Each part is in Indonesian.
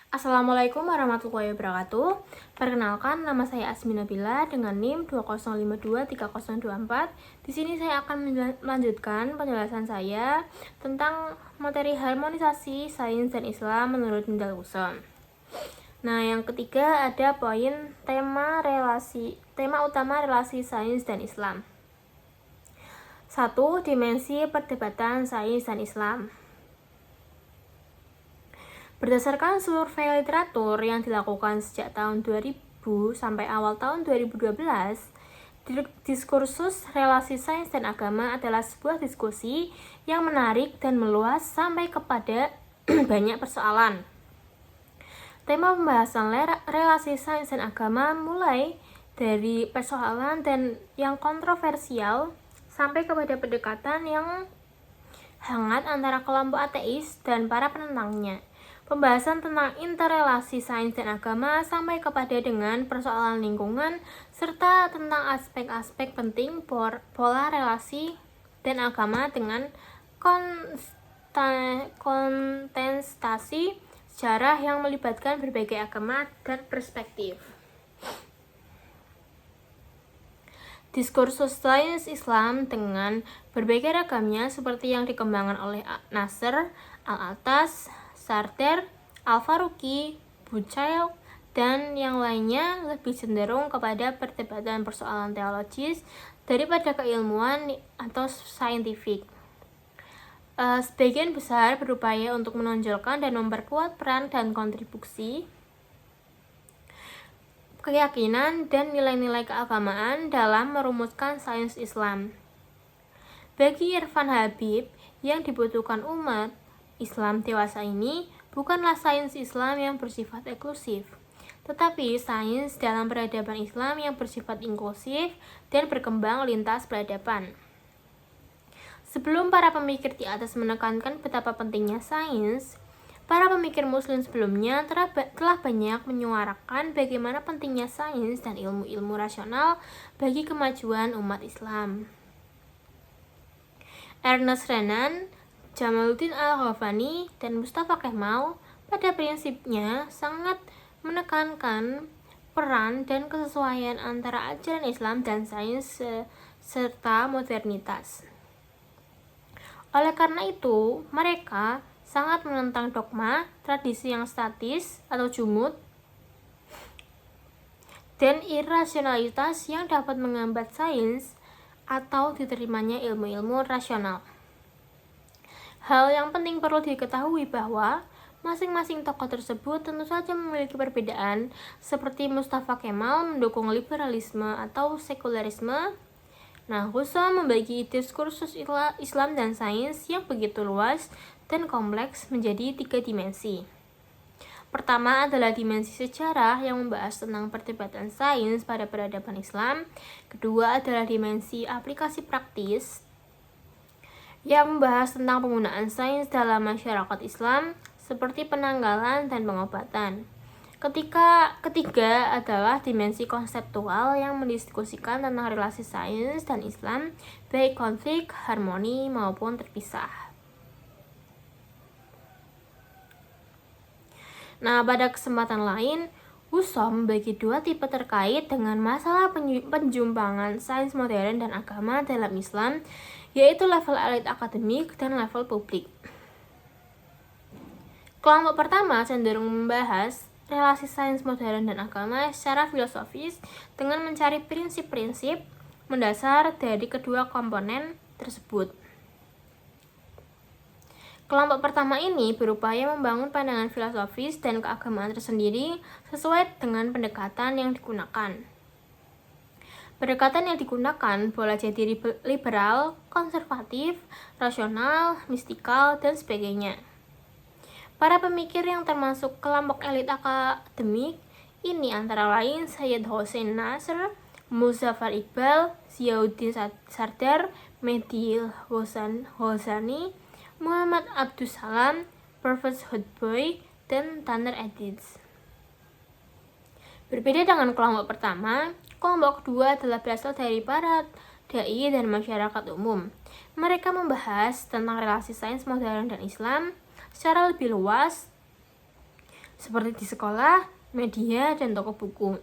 Assalamualaikum warahmatullahi wabarakatuh. Perkenalkan, nama saya Asmi Nabila dengan NIM 20523024. Di sini saya akan melanjutkan penjelasan saya tentang materi harmonisasi sains dan Islam menurut Mindal Husserl. Nah, yang ketiga ada poin tema utama relasi sains dan Islam. 1. Dimensi perdebatan sains dan Islam. Berdasarkan survei literatur yang dilakukan sejak tahun 2000 sampai awal tahun 2012, diskursus relasi sains dan agama adalah sebuah diskusi yang menarik dan meluas sampai kepada banyak persoalan. Tema pembahasan relasi sains dan agama mulai dari persoalan dan yang kontroversial sampai kepada pendekatan yang hangat antara kelompok ateis dan para penentangnya. Pembahasan tentang interrelasi sains dan agama sampai kepada dengan persoalan lingkungan serta tentang aspek-aspek penting pola relasi dan agama dengan kontestasi sejarah yang melibatkan berbagai agama dan perspektif. Diskursus sains Islam dengan berbagai ragamnya seperti yang dikembangkan oleh Nasr, Al-Attas, Sartre, Al-Faruqi, Bucaille, dan yang lainnya lebih cenderung kepada perdebatan persoalan teologis daripada keilmuan atau saintifik. Sebagian besar berupaya untuk menonjolkan dan memperkuat peran dan kontribusi keyakinan dan nilai-nilai keagamaan dalam merumuskan sains Islam. Bagi Irfan Habib, yang dibutuhkan umat Islam dewasa ini bukanlah sains Islam yang bersifat eksklusif, tetapi sains dalam peradaban Islam yang bersifat inklusif dan berkembang lintas peradaban. Sebelum para pemikir di atas menekankan betapa pentingnya sains, para pemikir muslim sebelumnya telah banyak menyuarakan bagaimana pentingnya sains dan ilmu-ilmu rasional bagi kemajuan umat Islam. Ernest Renan, Jamaluddin Al-Ghazali, dan Mustafa Kemal pada prinsipnya sangat menekankan peran dan kesesuaian antara ajaran Islam dan sains serta modernitas. Oleh karena itu, mereka sangat menentang dogma, tradisi yang statis atau jumud, dan irasionalitas yang dapat menghambat sains atau diterimanya ilmu-ilmu rasional. Hal yang penting perlu diketahui bahwa masing-masing tokoh tersebut tentu saja memiliki perbedaan, seperti Mustafa Kemal mendukung liberalisme atau sekularisme. Nah, Husserl membagi diskursus Islam dan sains yang begitu luas dan kompleks menjadi 3 dimensi. Pertama adalah dimensi sejarah yang membahas tentang perdebatan sains pada peradaban Islam. Kedua adalah dimensi aplikasi praktis yang membahas tentang penggunaan sains dalam masyarakat Islam seperti penanggalan dan pengobatan. Ketiga adalah dimensi konseptual yang mendiskusikan tentang relasi sains dan Islam, baik konflik, harmoni, maupun terpisah. Nah, pada kesempatan lain, Husserl membagi 2 tipe terkait dengan masalah penjumpangan sains modern dan agama dalam Islam, yaitu level elit akademik dan level publik. Kelompok pertama cenderung membahas relasi sains modern dan agama secara filosofis dengan mencari prinsip-prinsip mendasar dari kedua komponen tersebut. Kelompok pertama ini berupaya membangun pandangan filosofis dan keagamaan tersendiri sesuai dengan pendekatan yang digunakan. Pendekatan yang digunakan boleh jadi liberal, konservatif, rasional, mistikal, dan sebagainya. Para pemikir yang termasuk kelompok elit akademik ini antara lain Sayyid Hossein Nasr, Muzaffar Iqbal, Ziauddin Sardar, Mehdi Hosseini, Muhammad Abdus Salam, Pervez Hotboy, dan Taner Eddiz. Berbeda dengan kelompok pertama, kelompok kedua adalah berasal dari para dai dan masyarakat umum. Mereka membahas tentang relasi sains modern dan Islam secara lebih luas seperti di sekolah, media, dan toko buku.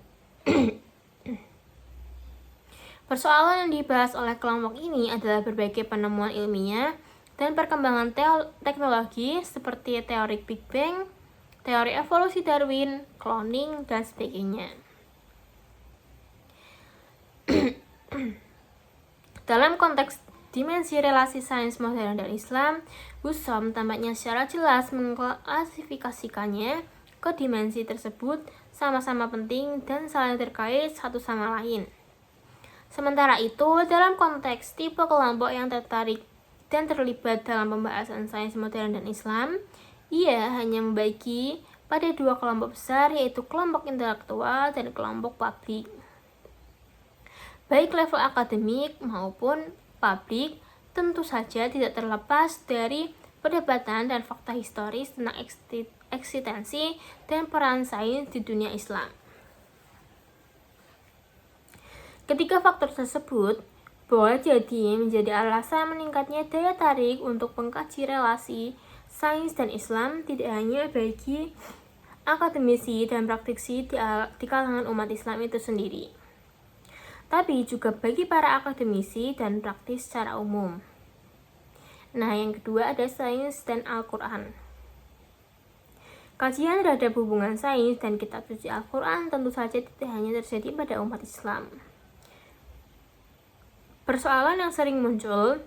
Persoalan yang dibahas oleh kelompok ini adalah berbagai penemuan ilmiah dan perkembangan teknologi seperti teori Big Bang, teori evolusi Darwin, cloning, dan sebagainya. Dalam konteks dimensi relasi sains modern dan Islam, Husserl tampaknya secara jelas mengklasifikasikannya ke dimensi tersebut sama-sama penting dan saling terkait satu sama lain. Sementara itu, dalam konteks tipe kelompok yang tertarik dan terlibat dalam pembahasan sains modern dan Islam, ia hanya membagi pada dua kelompok besar, yaitu kelompok intelektual dan kelompok publik. Baik level akademik maupun publik tentu saja tidak terlepas dari perdebatan dan fakta historis tentang eksistensi dan peran sains di dunia Islam. Ketiga faktor tersebut boleh jadi menjadi alasan meningkatnya daya tarik untuk mengkaji relasi sains dan Islam tidak hanya bagi akademisi dan praktisi di kalangan umat Islam itu sendiri, tapi juga bagi para akademisi dan praktis secara umum. Nah, yang kedua ada sains dan Al-Quran. Kajian terhadap hubungan sains dan kitab suci Al-Quran tentu saja tidak hanya terjadi pada umat Islam. Persoalan yang sering muncul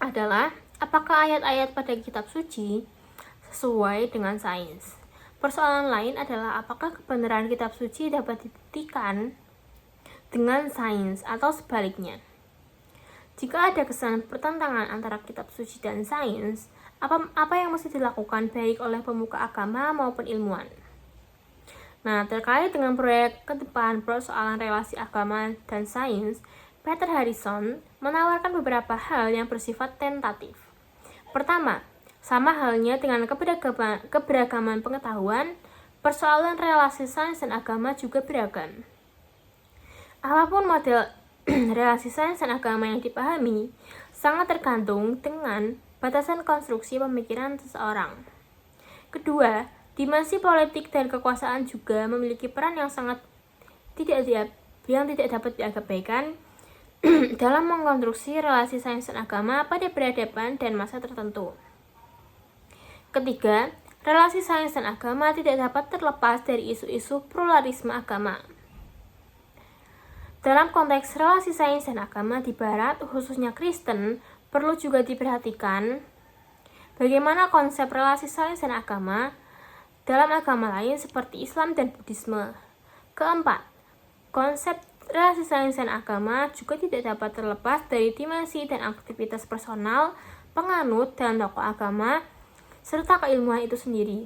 adalah apakah ayat-ayat pada kitab suci sesuai dengan sains. Persoalan lain adalah apakah kebenaran kitab suci dapat dibuktikan dengan sains atau sebaliknya. Jika ada kesan pertentangan antara kitab suci dan sains, apa yang mesti dilakukan baik oleh pemuka agama maupun ilmuwan? Nah, terkait dengan proyek ke depan persoalan relasi agama dan sains, Peter Harrison menawarkan beberapa hal yang bersifat tentatif. Pertama, sama halnya dengan keberagaman pengetahuan, persoalan relasi sains dan agama juga beragam. Apapun model relasi sains dan agama yang dipahami, sangat tergantung dengan batasan konstruksi pemikiran seseorang. Kedua, dimensi politik dan kekuasaan juga memiliki peran yang tidak dapat diabaikan dalam mengkonstruksi relasi sains dan agama pada peradaban dan masa tertentu. Ketiga, relasi sains dan agama tidak dapat terlepas dari isu-isu pluralisme agama. Dalam konteks relasi sains dan agama di Barat, khususnya Kristen, perlu juga diperhatikan bagaimana konsep relasi sains dan agama dalam agama lain seperti Islam dan Buddhisme. Keempat, konsep relasi sains dan agama juga tidak dapat terlepas dari dimensi dan aktivitas personal, penganut, dan tokoh agama, serta keilmuan itu sendiri.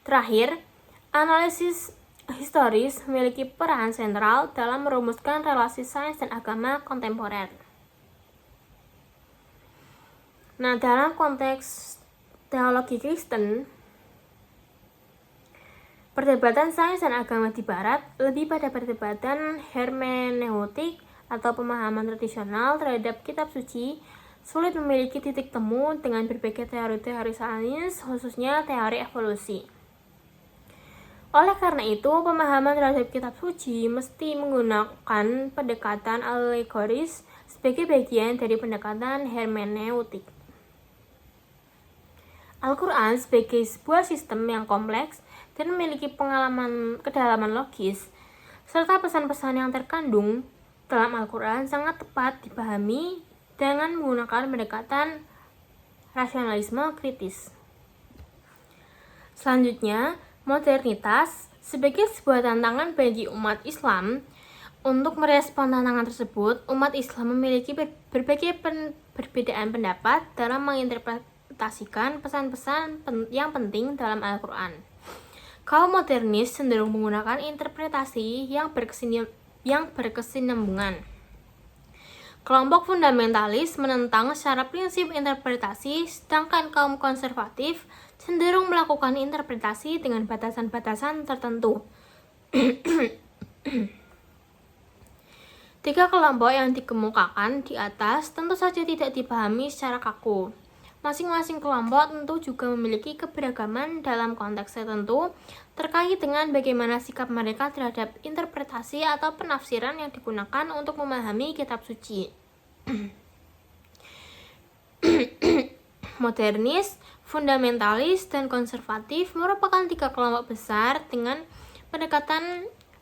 Terakhir, analisis historis memiliki peran sentral dalam merumuskan relasi sains dan agama kontemporer. Nah, dalam konteks teologi Kristen, perdebatan sains dan agama di Barat lebih pada perdebatan hermeneutik atau pemahaman tradisional terhadap kitab suci, sulit memiliki titik temu dengan berbagai teori-teori sains, khususnya teori evolusi. Oleh karena itu, pemahaman terhadap kitab suci mesti menggunakan pendekatan alegoris sebagai bagian dari pendekatan hermeneutik. Al-Quran sebagai sebuah sistem yang kompleks dan memiliki kedalaman logis, serta pesan-pesan yang terkandung dalam Al-Quran sangat tepat dipahami dengan menggunakan pendekatan rasionalisme kritis. Selanjutnya, modernitas sebagai sebuah tantangan bagi umat Islam. Untuk merespon tantangan tersebut, umat Islam memiliki berbagai perbedaan pendapat dalam menginterpretasikan pesan-pesan yang penting dalam Al-Quran. Kaum modernis cenderung menggunakan interpretasi yang berkesinambungan. Kelompok fundamentalis menentang secara prinsip interpretasi, sedangkan kaum konservatif cenderung melakukan interpretasi dengan batasan-batasan tertentu. Tiga kelompok yang dikemukakan di atas tentu saja tidak dipahami secara kaku. Masing-masing kelompok tentu juga memiliki keberagaman dalam konteks tertentu terkait dengan bagaimana sikap mereka terhadap interpretasi atau penafsiran yang digunakan untuk memahami kitab suci. Modernis, fundamentalis, dan konservatif merupakan 3 kelompok besar dengan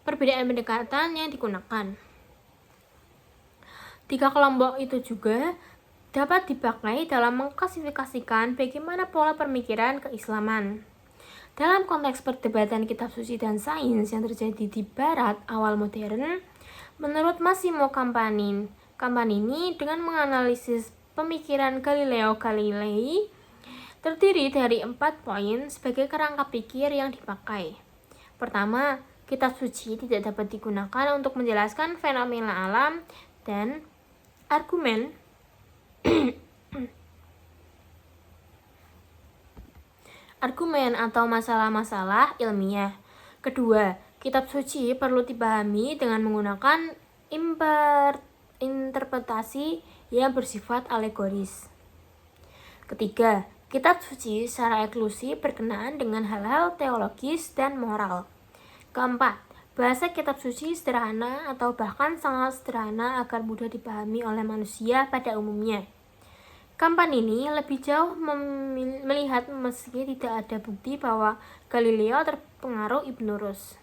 perbedaan pendekatan yang digunakan. 3 kelompok itu juga dapat dipakai dalam mengklasifikasikan bagaimana pola pemikiran keislaman. Dalam konteks perdebatan kitab suci dan sains yang terjadi di barat awal modern, menurut Massimo Campanini dengan menganalisis pemikiran Galileo Galilei terdiri dari 4 poin sebagai kerangka pikir yang dipakai. Pertama, kitab suci tidak dapat digunakan untuk menjelaskan fenomena alam dan argumen atau masalah-masalah ilmiah. Kedua, kitab suci perlu dipahami dengan menggunakan interpretasi yang bersifat alegoris. Ketiga, kitab suci secara eksklusif berkenaan dengan hal-hal teologis dan moral. Keempat, bahasa kitab suci sederhana atau bahkan sangat sederhana agar mudah dipahami oleh manusia pada umumnya. Campanini lebih jauh melihat meski tidak ada bukti bahwa Galileo terpengaruh Ibnu Rus.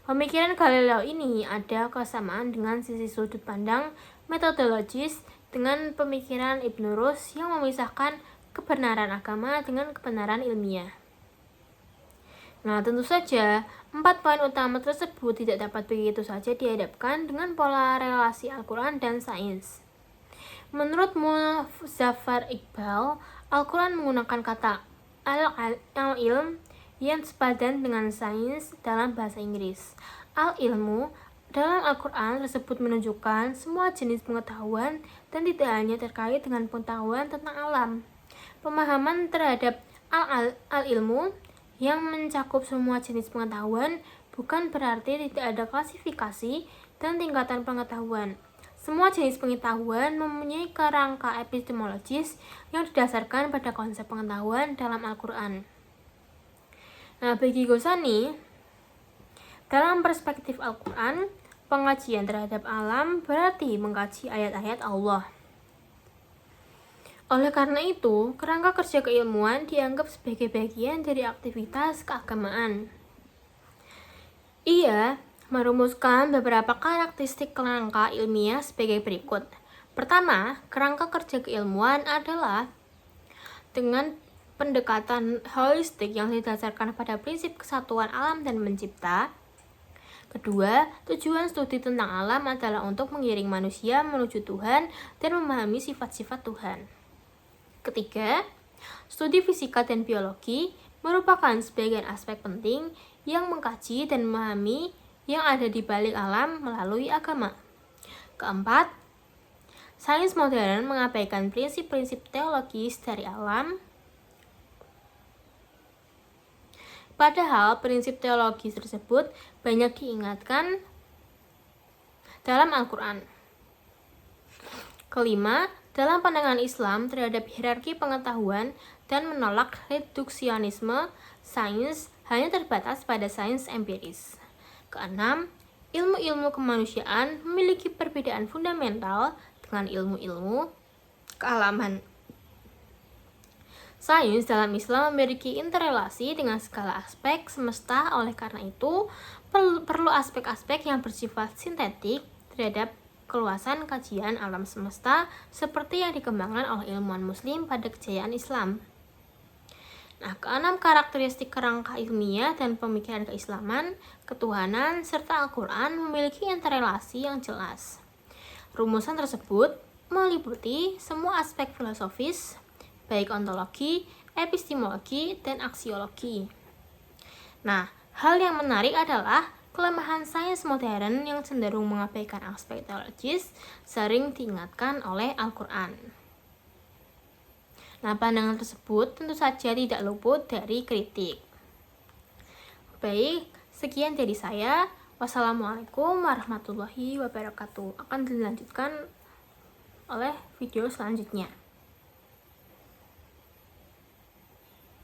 Pemikiran Galileo ini ada kesamaan dengan sisi sudut pandang metodologis dengan pemikiran Ibnu Rus yang memisahkan kebenaran agama dengan kebenaran ilmiah. Nah, tentu saja 4 poin utama tersebut tidak dapat begitu saja dihadapkan dengan pola relasi Al-Quran dan sains. Menurut Muzaffar Iqbal, Al-Quran menggunakan kata al-ilm yang sepadan dengan sains dalam bahasa Inggris. Al-ilmu dalam Al-Quran tersebut menunjukkan semua jenis pengetahuan dan tidak hanya terkait dengan pengetahuan tentang alam. Pemahaman terhadap al-ilmu yang mencakup semua jenis pengetahuan bukan berarti tidak ada klasifikasi dan tingkatan pengetahuan. Semua jenis pengetahuan mempunyai kerangka epistemologis yang didasarkan pada konsep pengetahuan dalam Al-Quran. Nah, bagi Ghazali, dalam perspektif Al-Quran, pengajian terhadap alam berarti mengkaji ayat-ayat Allah. Oleh karena itu, kerangka kerja keilmuan dianggap sebagai bagian dari aktivitas keagamaan. Ia merumuskan beberapa karakteristik kerangka ilmiah sebagai berikut. Pertama, kerangka kerja keilmuan adalah dengan pendekatan holistik yang didasarkan pada prinsip kesatuan alam dan pencipta. Kedua, tujuan studi tentang alam adalah untuk mengiring manusia menuju Tuhan dan memahami sifat-sifat Tuhan. Ketiga, studi fisika dan biologi merupakan sebagian aspek penting yang mengkaji dan memahami yang ada di balik alam melalui agama. Keempat, sains modern mengabaikan prinsip-prinsip teologis dari alam, padahal prinsip teologis tersebut banyak diingatkan dalam Al-Quran. Kelima, dalam pandangan Islam terhadap hierarki pengetahuan dan menolak reduksionisme, sains hanya terbatas pada sains empiris. Keenam, ilmu-ilmu kemanusiaan memiliki perbedaan fundamental dengan ilmu-ilmu kealaman. Sains dalam Islam memiliki interrelasi dengan segala aspek semesta, oleh karena itu perlu aspek-aspek yang bersifat sintetik terhadap keluasan kajian alam semesta seperti yang dikembangkan oleh ilmuwan muslim pada kejayaan Islam. Nah, keenam karakteristik kerangka ilmiah dan pemikiran keislaman, ketuhanan, serta Al-Quran memiliki interrelasi yang jelas. Rumusan tersebut meliputi semua aspek filosofis, baik ontologi, epistemologi, dan aksiologi. Nah, hal yang menarik adalah kelemahan sains modern yang cenderung mengabaikan aspek teologis sering diingatkan oleh Al-Quran. Nah, pandangan tersebut tentu saja tidak luput dari kritik. Baik, sekian dari saya. Wassalamualaikum warahmatullahi wabarakatuh. Akan dilanjutkan oleh video selanjutnya.